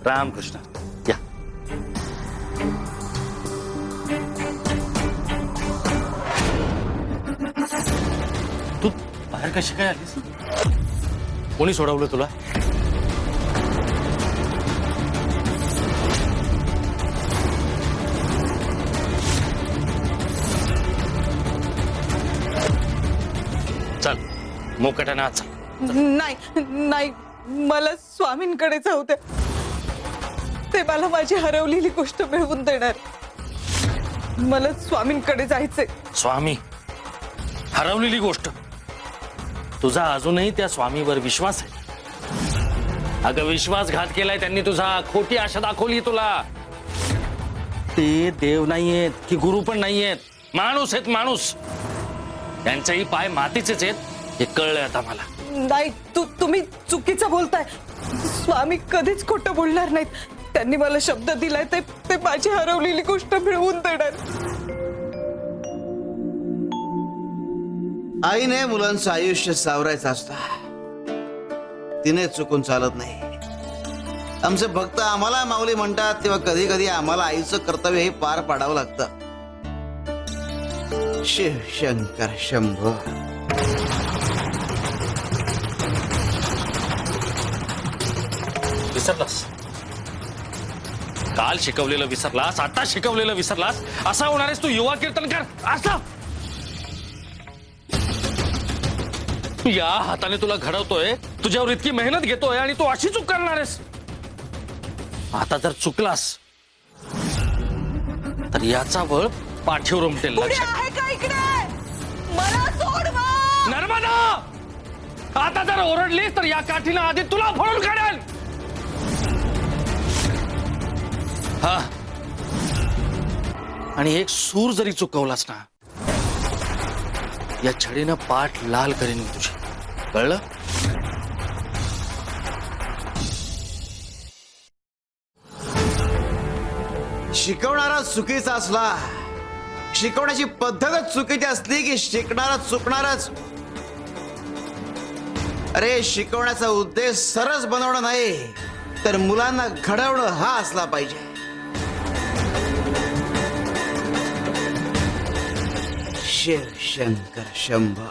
रामकृष्ण या. तू बाहेर कशी काय आलीस? कोणी सोडवलं तुला? चल मोकटाने आज चल. नाही नाही, मला स्वामींकडे जाऊ दे. ते मला माझी हरवलेली गोष्ट मिळवून देणार. मला स्वामींकडे जायचंय. स्वामी, हरवलेली गोष्ट? तुझा अजूनही त्या स्वामीवर विश्वास आहे? अगं विश्वासघात केलाय त्यांनी तुझा. खोटी आशा दाखवली तुला. ते देव नाहीयेत की गुरु पण नाहीयेत, माणूस आहेत माणूस. त्यांचेही पाय मातीचेच आहेत हे कळलंय आता मला. नाही, तुम्ही चुकीचं बोलताय. स्वामी कधीच खोटं बोलणार नाहीत. त्यांनी मला शब्द दिलाय ते माझी हरवलेली गोष्ट मिळवून देणार. आईने मुलांचं आयुष्य सावरायचं असतं, तिने चुकून चालत नाही. आमचे भक्त आम्हाला माऊली म्हणतात तेव्हा कधी कधी आम्हाला आईचं कर्तव्य हे पार पाडावं लागतं. शिव शंकर शंभो. विसरलास? काल शिकवलेलं विसरलास? आता शिकवलेलं विसरलास? असा होणारेस तू युवा कीर्तनकार? असा या हाताने तुला घडवतोय, तुझ्यावर इतकी मेहनत घेतोय आणि तू अशी चूक करणार आहेस? आता जर चुकलास तर याचा बळ पाठीवर उमटेल. आहे का इकडे? मला सोड मग. नर्मदा, आता जर ओरडलीस तर या काठीनं आधी तुला फोडून काढेल. हा, आणि एक सूर जरी चुकवलास ना, या छडीनं पाठ लाल करेन मी तुझी. कळलं? शिकवणारा चुकीचा असला, शिकवण्याची पद्धतच चुकीची असली की शिकणारा चुकणारच. अरे शिकवण्याचा उद्देश सरस बनवणं नाही तर मुलांना घडवणं हा असला पाहिजे. शिव शंकर शंभो.